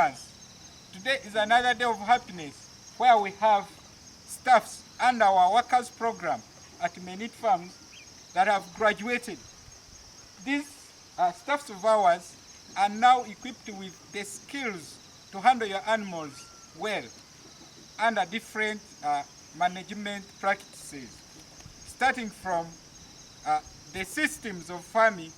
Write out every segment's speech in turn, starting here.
farmers. Today is another day of happiness where we have staffs under our workers program at many farms that have graduated. These staffs of ours are now equipped with the skills to handle your animals well under different management practices, starting from the systems of farming,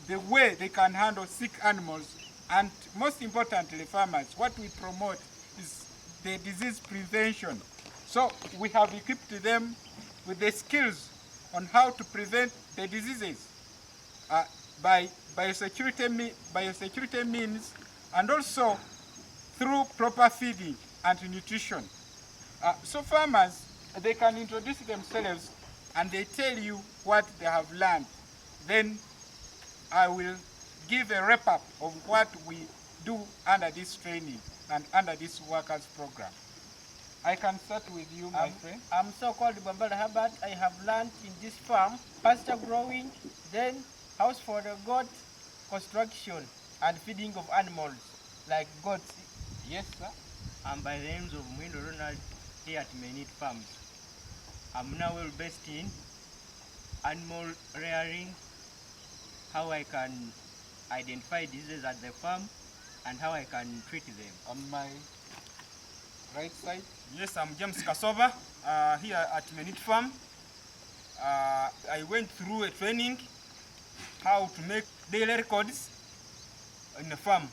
the way they can handle sick animals, and most importantly, farmers, what we promote is the disease prevention. So we have equipped them with the skills on how to prevent the diseases by biosecurity means, and also through proper feeding and nutrition. So farmers, they can introduce themselves and they tell you what they have learned. Then I will give a wrap-up of what we do under this training and under this workers program. I can start with you, my friend. I'm so-called Bambala Herbert. I have learned in this farm pasture growing, then house for the goat, construction, and feeding of animals like goats. Yes, sir. I'm by the names of Mwindo Ronald here at Menit Farms. I'm now well based in animal rearing, how I can identify diseases at the farm, and how I can treat them. On my right side. Yes, I'm James Kasova here at Menit Farm. I went through a training how to make daily records in the farm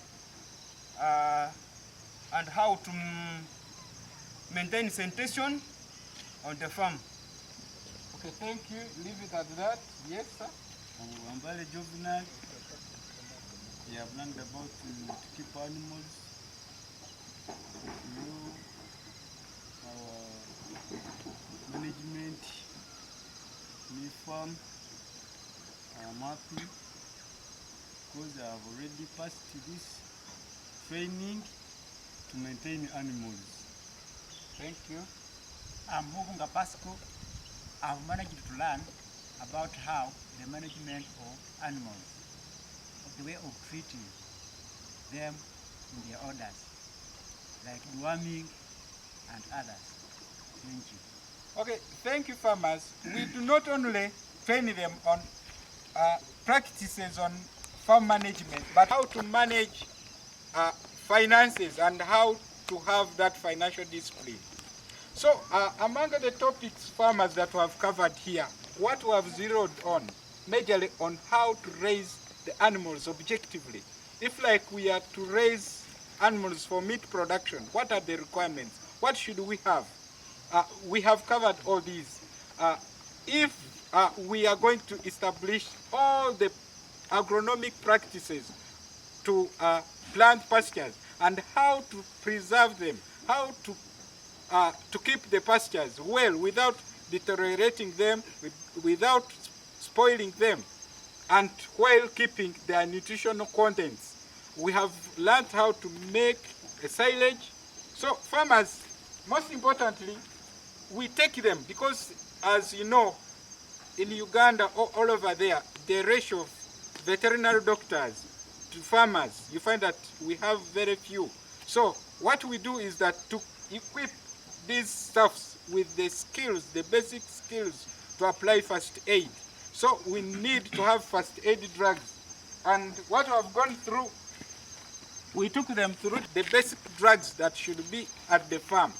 and how to maintain sanitation on the farm. Okay, thank you. Leave it at that. Yes, sir. Wambale Juvenile. We have learned about to keep animals. Our management, me farm. I'm happy because I have already passed this training to maintain animals. Thank you. I'm Mugunga Pasco. I've managed to learn about how the management of animals, of the way of treating them in their orders, like deworming and others. Thank you. Okay, thank you, farmers. We do not only train them on practices on farm management, but how to manage finances and how to have that financial discipline. So among the topics, farmers, that we have covered here, what we have zeroed on, majorly on how to raise the animals objectively. If like we are to raise animals for meat production, what are the requirements? What should we have? We have covered all these. If we are going to establish all the agronomic practices to plant pastures and how to preserve them, how to keep the pastures well without deteriorating them, without spoiling them, and while keeping their nutritional contents. We have learned how to make a silage. So farmers, most importantly, we take them because, as you know, in Uganda, all over there, the ratio of veterinary doctors to farmers, you find that we have very few. So what we do is that to equip these staffs with the skills, the basic skills to apply first aid. So we need to have first aid drugs. And what we have gone through, we took them through the basic drugs that should be at the farm.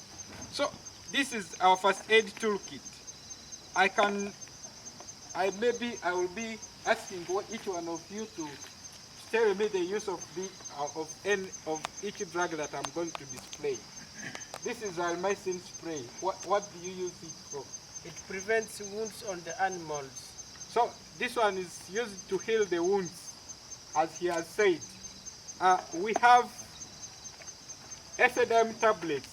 So this is our first aid toolkit. I will be asking each one of you to tell me the use of each drug that I'm going to display. This is Almycin spray. What do you use it for? It prevents wounds on the animals. So this one is used to heal the wounds, as he has said. We have Ethidine tablets.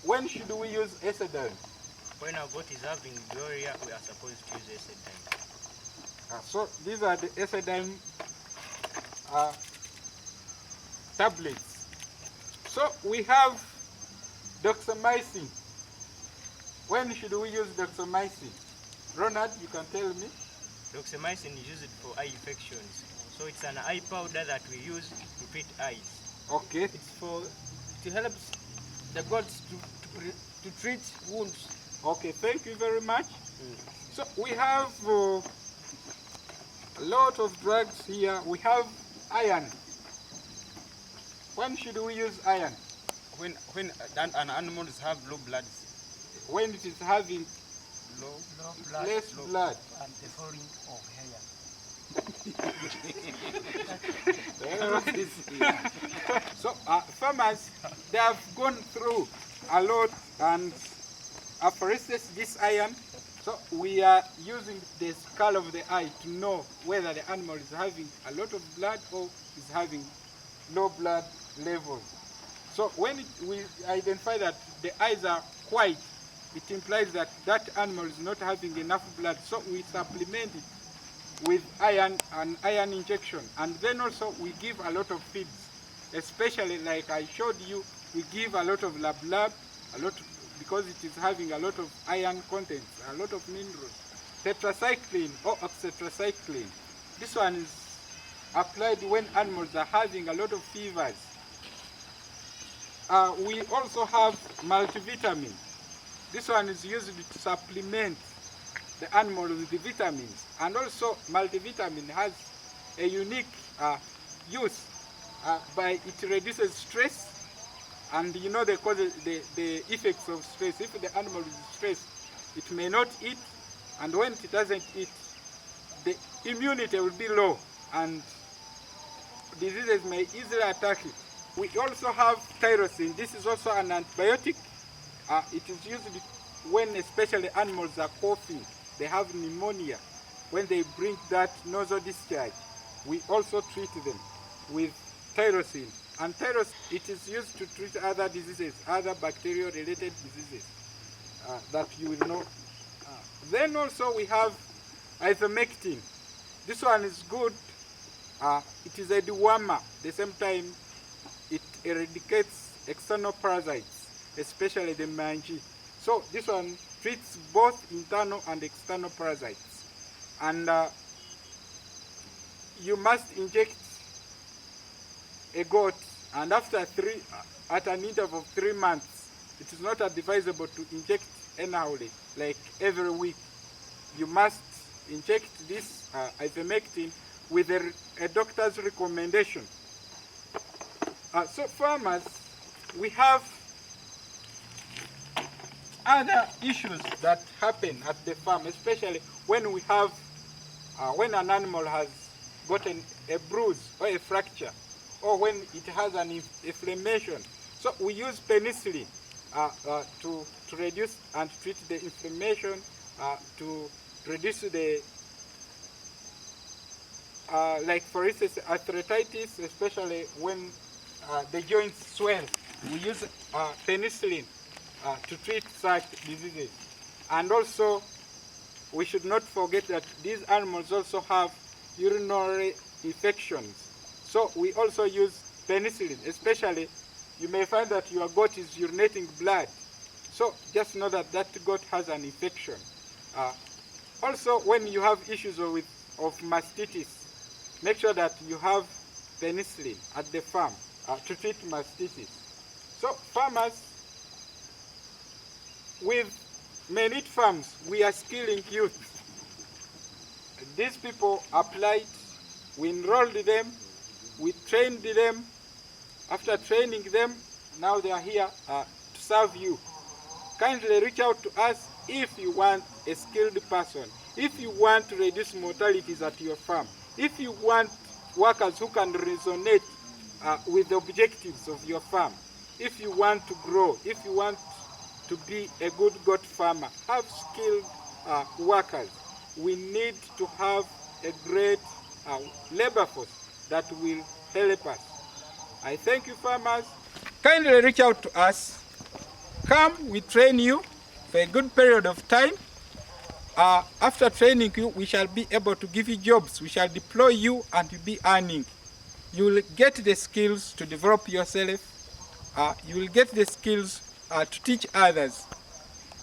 When should we use Ethidine? When our goat is having diarrhea, we are supposed to use Ethidine. So these are the Ethidine tablets. So we have doxamycin. When should we use doxamycin? Ronald, you can tell me. Doxamycin is used for eye infections. So it's an eye powder that we use to treat eyes. Okay. It helps the goats to treat wounds. Okay, thank you very much. So we have a lot of drugs here. We have iron. When should we use iron? When an animal have low blood, When it is having Low blood less blood. and the falling of hair. So farmers, they have gone through a lot, and for instance this iron, so we are using the skull of the eye to know whether the animal is having a lot of blood or is having low blood levels. So when we identify that the eyes are white, it implies that that animal is not having enough blood, so we supplement it with iron and iron injection. And then also we give a lot of feeds, especially like I showed you, we give a lot of lab, because it is having a lot of iron contents, a lot of minerals. Tetracycline or oxytetracycline. This one is applied when animals are having a lot of fevers. We also have multivitamin. This one is used to supplement the animal with the vitamins. And also multivitamin has a unique use by it reduces stress, and you know the effects of stress. If the animal is stressed, it may not eat, and when it doesn't eat, the immunity will be low and diseases may easily attack it. We also have tyrosine. This is also an antibiotic. It is used when especially animals are coughing, they have pneumonia. When they bring that nasal discharge, we also treat them with tyrosine. And tyrosine, it is used to treat other diseases, other bacterial related diseases that you will know. Then also we have ivermectin. This one is good. It is a dewormer. At the same time, it eradicates external parasites, especially the manji. So this one treats both internal and external parasites. And you must inject a goat, and after at an interval of 3 months, it is not advisable to inject annually, like every week. You must inject this ivermectin with a doctor's recommendation. So farmers, we have other issues that happen at the farm, especially when we have, when an animal has gotten a bruise or a fracture, or when it has an inflammation. So we use penicillin to reduce and treat the inflammation, to reduce the, like for instance, arthritis, especially when the joints swell. We use penicillin to treat such diseases. And also, we should not forget that these animals also have urinary infections. So we also use penicillin, especially you may find that your goat is urinating blood. So just know that that goat has an infection. Also, when you have issues of mastitis, make sure that you have penicillin at the farm to treat mastitis. So farmers, with many farms, we are skilling youth. These people applied, we enrolled them, we trained them. After training them, now they are here to serve you. Kindly reach out to us if you want a skilled person, if you want to reduce mortalities at your farm, if you want workers who can resonate with the objectives of your farm, if you want to grow, if you want to be a good goat farmer, have skilled workers. We need to have a great labor force that will help us. I thank you, farmers. Kindly reach out to us. Come, we train you for a good period of time. After training you, we shall be able to give you jobs. We shall deploy you and you'll be earning. You will get the skills to develop yourself. You will get the skills to teach others.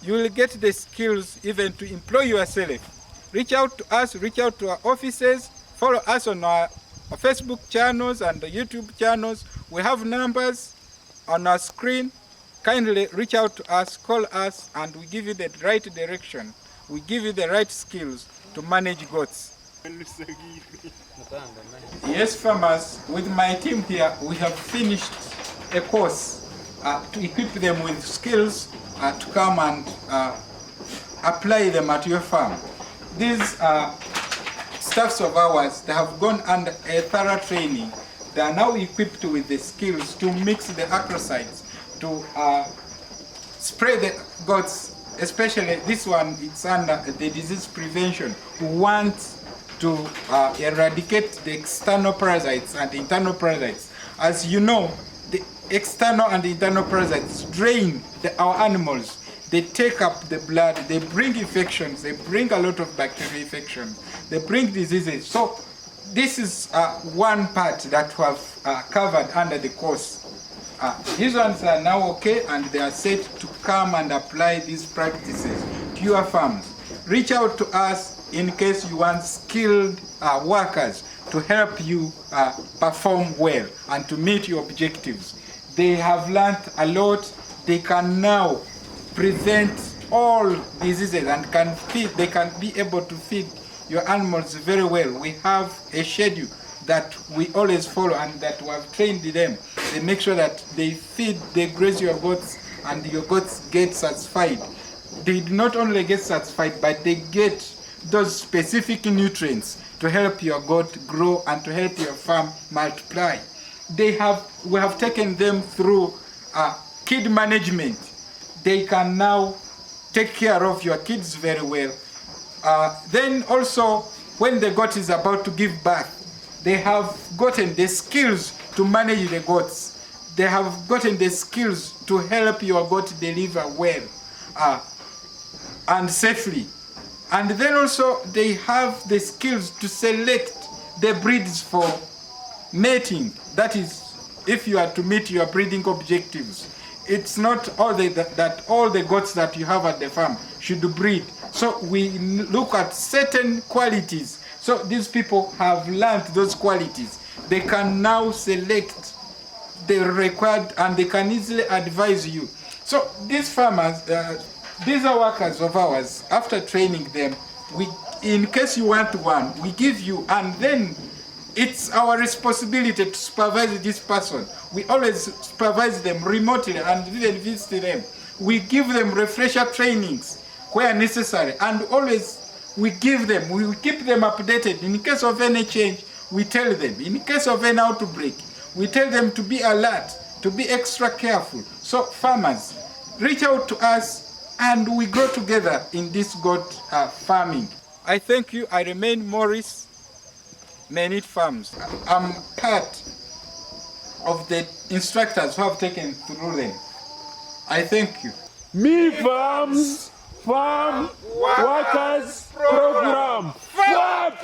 You will get the skills even to employ yourself. Reach out to us, reach out to our offices, follow us on our Facebook channels and the YouTube channels. We have numbers on our screen. Kindly reach out to us, call us, and we give you the right direction. We give you the right skills to manage goats. Yes, farmers, with my team here, we have finished a course to equip them with skills to come and apply them at your farm. These staffs of ours, they have gone under a thorough training. They are now equipped with the skills to mix the acrosides, to spray the goats, especially this one, it's under the disease prevention. We want to eradicate the external parasites and internal parasites. As you know, the external and internal parasites drain our animals. They take up the blood, they bring infections, they bring a lot of bacterial infections, they bring diseases. So this is one part that we have covered under the course. These ones are now okay, and they are set to come and apply these practices to your farms. Reach out to us in case you want skilled workers to help you perform well and to meet your objectives. They have learned a lot. They can now prevent all diseases and they can be able to feed your animals very well. We have a schedule that we always follow and that we have trained them. They make sure that they feed, they graze your goats, and your goats get satisfied. They not only get satisfied, but they get those specific nutrients to help your goat grow and to help your farm multiply. We have taken them through kid management. They can now take care of your kids very well. Then also, when the goat is about to give birth, they have gotten the skills to manage the goats. They have gotten the skills to help your goat deliver well and safely. And then also they have the skills to select the breeds for mating. That is, if you are to meet your breeding objectives. It's not all that all the goats that you have at the farm should breed. So we look at certain qualities. So these people have learned those qualities. They can now select the required, and they can easily advise you. So these farmers, these are workers of ours. After training them, in case you want one, we give you, and then it's our responsibility to supervise this person. We always supervise them remotely and even visit them. We give them refresher trainings where necessary, and always we keep them updated. In case of any change, we tell them. In case of any outbreak, we tell them to be alert, to be extra careful. So farmers, reach out to us and we grow together in this goat farming. I thank you. I remain Morris, Menit Farms. I'm part of the instructors who have taken through them. I thank you. Me Farms Farm Workers Program. Fwap!